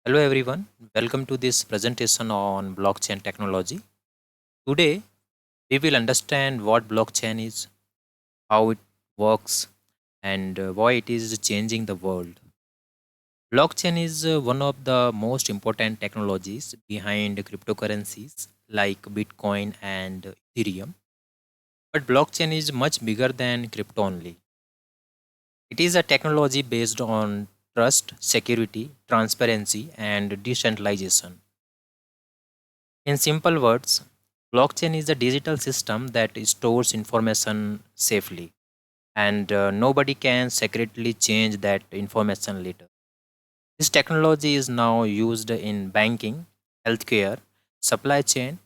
Hello everyone, welcome to this presentation on blockchain technology. Today, we will understand what blockchain is, how it works, and why it is changing the world. Blockchain is one of the most important technologies behind cryptocurrencies like Bitcoin and Ethereum. But blockchain is much bigger than crypto only. It is a technology based on trust, security, transparency, and decentralization. In simple words, blockchain is a digital system that stores information safely, and nobody can secretly change that information later. This technology is now used in banking, healthcare, supply chain,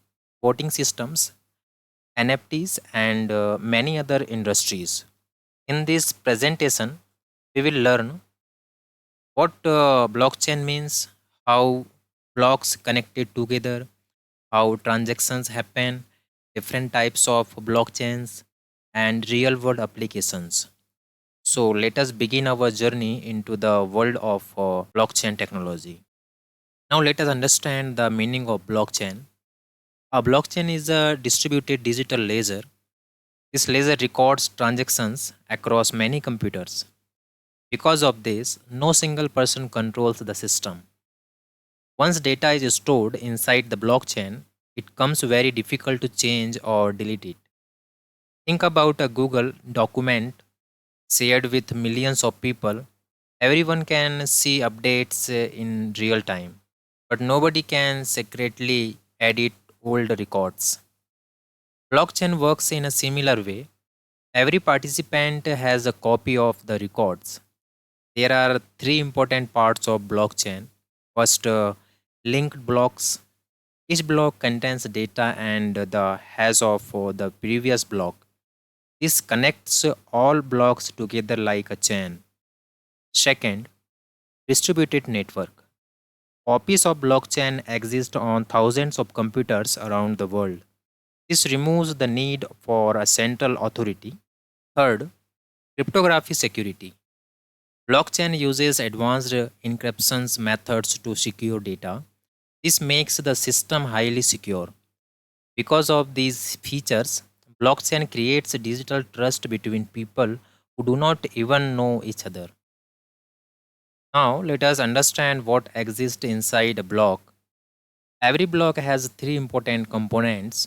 voting systems, NFTs, and many other industries. In this presentation, we will learn what blockchain means, how blocks connected together, how transactions happen, different types of blockchains, and real world applications. So, let us begin our journey into the world of blockchain technology. Now, let us understand the meaning of blockchain. A blockchain is a distributed digital ledger. This ledger records transactions across many computers. Because of this, no single person controls the system. Once data is stored inside the blockchain, it becomes very difficult to change or delete it. Think about a Google document shared with millions of people. Everyone can see updates in real time, but nobody can secretly edit old records. Blockchain works in a similar way. Every participant has a copy of the records. There are three important parts of blockchain. First, linked blocks. Each block contains data and the hash of the previous block. This connects all blocks together like a chain. Second, distributed network. Copies of blockchain exist on thousands of computers around the world. This removes the need for a central authority. Third, cryptography security. Blockchain uses advanced encryption methods to secure data. This makes the system highly secure. Because of these features, blockchain creates digital trust between people who do not even know each other. Now, let us understand what exists inside a block. Every block has three important components.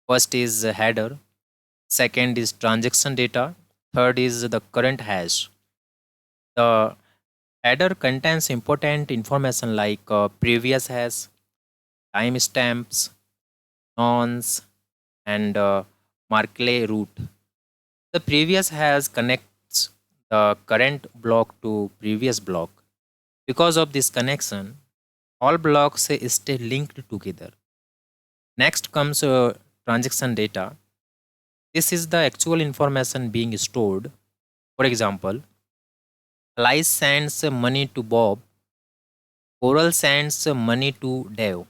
First is a header, second is transaction data, third is the current hash. The header contains important information like previous hash, timestamps, nonce, and Markley root. The previous hash connects the current block to previous block. Because of this connection, all blocks stay linked together. Next comes transaction data. This is the actual information being stored. For example, Alice sends money to Bob, Coral sends money to Dave.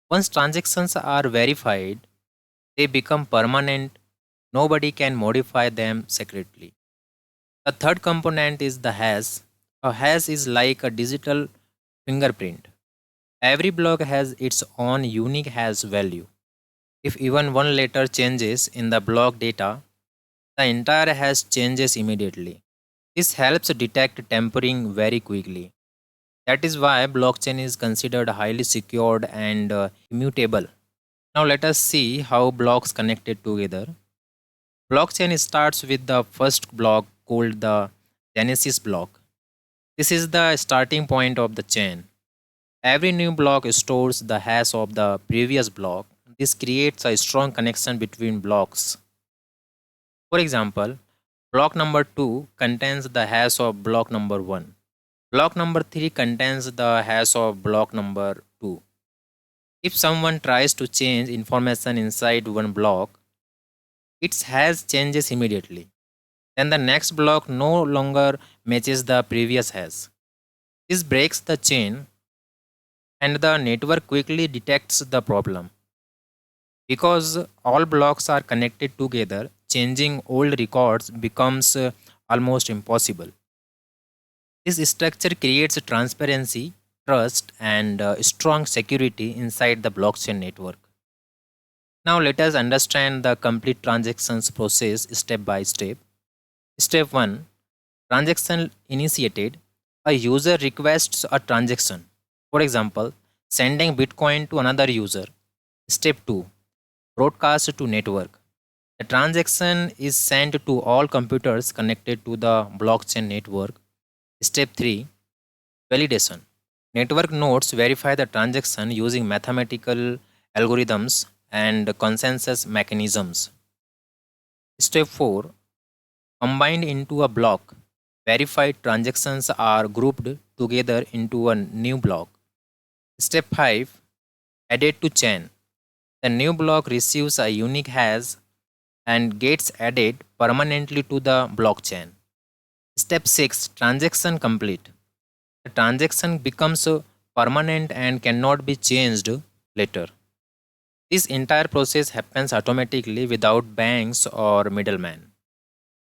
Once transactions are verified, they become permanent. Nobody can modify them secretly. The third component is the hash. A hash is like a digital fingerprint. Every block has its own unique hash value. If even one letter changes in the block data, the entire hash changes immediately. This helps detect tampering very quickly. That is why blockchain is considered highly secured and immutable. Now let us see how blocks connected together. Blockchain starts with the first block called the Genesis block. This is the starting point of the chain. Every new block stores the hash of the previous block. This creates a strong connection between blocks. For example, block number 2 contains the hash of block number 1. Block number 3 contains the hash of block number 2. If someone tries to change information inside one block, its hash changes immediately. Then the next block no longer matches the previous hash. This breaks the chain and the network quickly detects the problem. Because all blocks are connected together, changing old records becomes almost impossible. This structure creates transparency. trust, and strong security inside the blockchain network. Now, let us understand the complete transactions process step by step. Step 1: Transaction initiated. A user requests a transaction. For example, sending Bitcoin to another user. Step 2: Broadcast to network. The transaction is sent to all computers connected to the blockchain network. Step 3: Validation. Network nodes verify the transaction using mathematical algorithms and consensus mechanisms. Step 4: Combined into a block. Verified transactions are grouped together into a new block. Step 5: Added to chain. The new block receives a unique hash and gets added permanently to the blockchain. Step 6: Transaction complete. The transaction becomes permanent and cannot be changed later. This entire process happens automatically without banks or middlemen.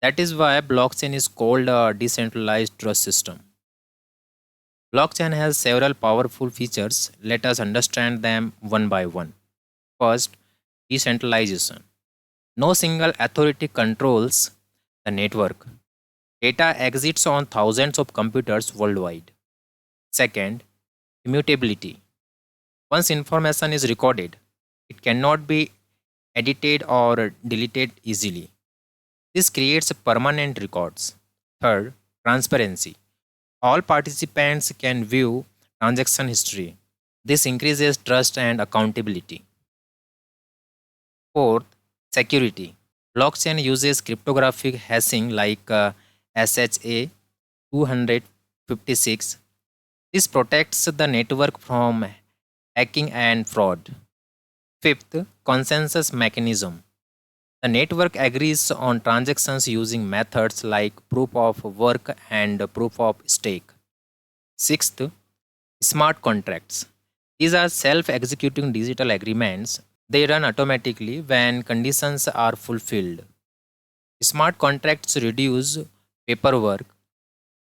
That is why blockchain is called a decentralized trust system. Blockchain has several powerful features. Let us understand them one by one. First, decentralization. No single authority controls the network. Data exists on thousands of computers worldwide. Second, immutability. Once information is recorded, it cannot be edited or deleted easily. This creates permanent records. Third, transparency. All participants can view transaction history. This increases trust and accountability. Fourth, security. Blockchain uses cryptographic hashing like SHA 256. This protects the network from hacking and fraud. Fifth, consensus mechanism. The network agrees on transactions using methods like proof of work and proof of stake. Sixth, smart contracts. These are self executing digital agreements. They run automatically when conditions are fulfilled. Smart contracts reduce paperwork,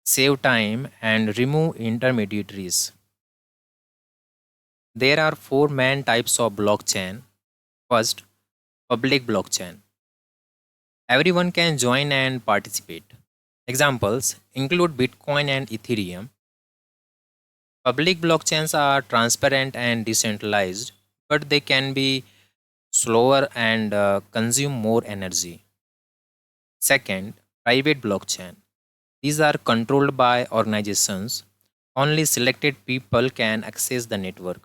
save time, and remove intermediaries. There are four main types of blockchain. First, public blockchain. Everyone can join and participate. Examples include Bitcoin and Ethereum. Public blockchains are transparent and decentralized, but they can be slower and consume more energy. Second, private blockchain. These are controlled by organizations. Only selected people can access the network.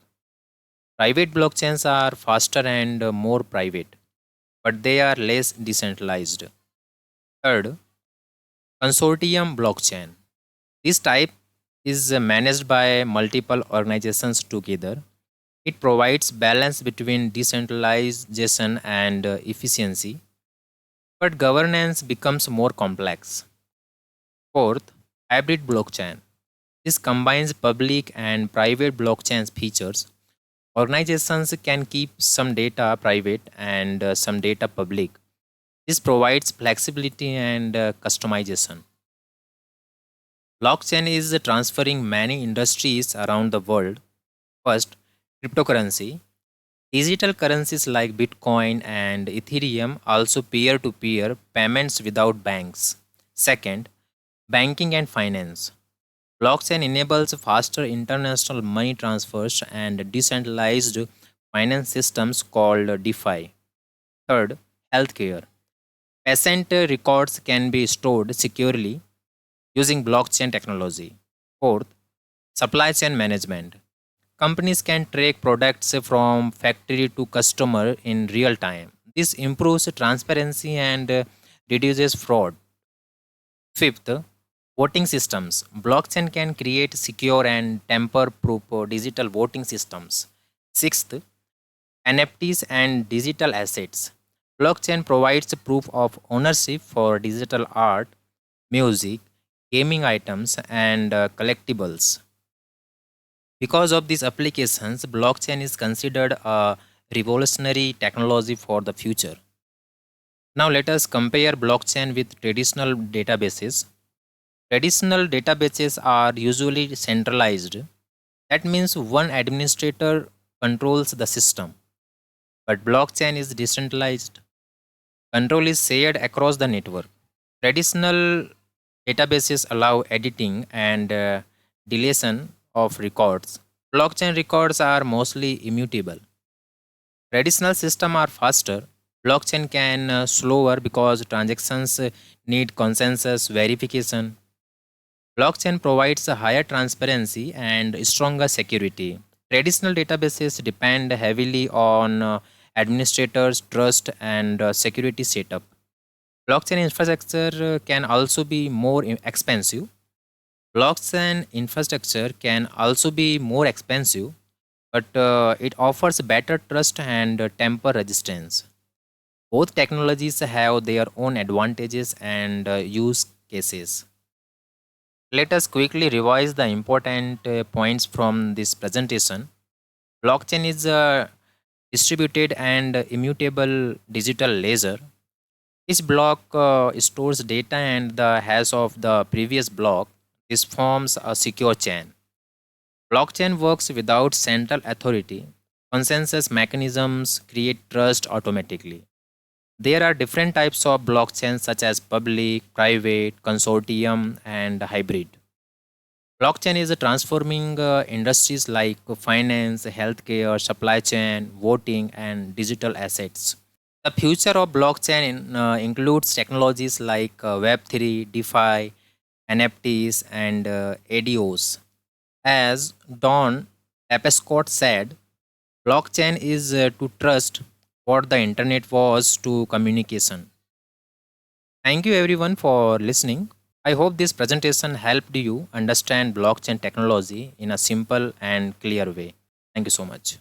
Private blockchains are faster and more private, but they are less decentralized. Third, consortium blockchain. This type is managed by multiple organizations together. It provides balance between decentralization and efficiency, but governance becomes more complex. Fourth, hybrid blockchain. This combines public and private blockchain features. Organizations can keep some data private and some data public. This provides flexibility and customization. Blockchain is transferring many industries around the world. First, cryptocurrency. Digital currencies like Bitcoin and Ethereum also peer to peer payments without banks. Second, banking and finance. Blockchain enables faster international money transfers and decentralized finance systems called DeFi. Third, healthcare. Patient records can be stored securely using blockchain technology. Fourth, supply chain management. Companies can track products from factory to customer in real time. This improves transparency and reduces fraud. Fifth, voting systems. Blockchain can create secure and tamper proof digital voting systems. Sixth, NFTs and digital assets. Blockchain provides proof of ownership for digital art, music, gaming items, and collectibles. Because of these applications, blockchain is considered a revolutionary technology for the future. Now, let us compare blockchain with traditional databases. Traditional databases are usually centralized. That means one administrator controls the system, but blockchain is decentralized. Control is shared across the network. Traditional databases allow editing and deletion of records. Blockchain records are mostly immutable. Traditional systems are faster. Blockchain can slower because transactions need consensus verification. Blockchain provides a higher transparency and stronger security. Traditional databases depend heavily on administrators' trust and security setup. Blockchain infrastructure can also be more expensive. Blockchain infrastructure can also be more expensive, but it offers better trust and temper resistance. Both technologies have their own advantages and use cases. Let us quickly revise the important points from this presentation. Blockchain is a distributed and immutable digital ledger. Each block stores data and the hash of the previous block. This forms a secure chain. Blockchain works without central authority. Consensus mechanisms create trust automatically. There are different types of blockchains such as public, private, consortium, and hybrid. Blockchain is transforming industries like finance, healthcare, supply chain, voting, and digital assets. The future of blockchain includes technologies like Web3, DeFi, NFTs, and ADOs. As Don Epescott said, blockchain is to trust what the internet was to communication. Thank you everyone for listening. I hope this presentation helped you understand blockchain technology in a simple and clear way. Thank you so much.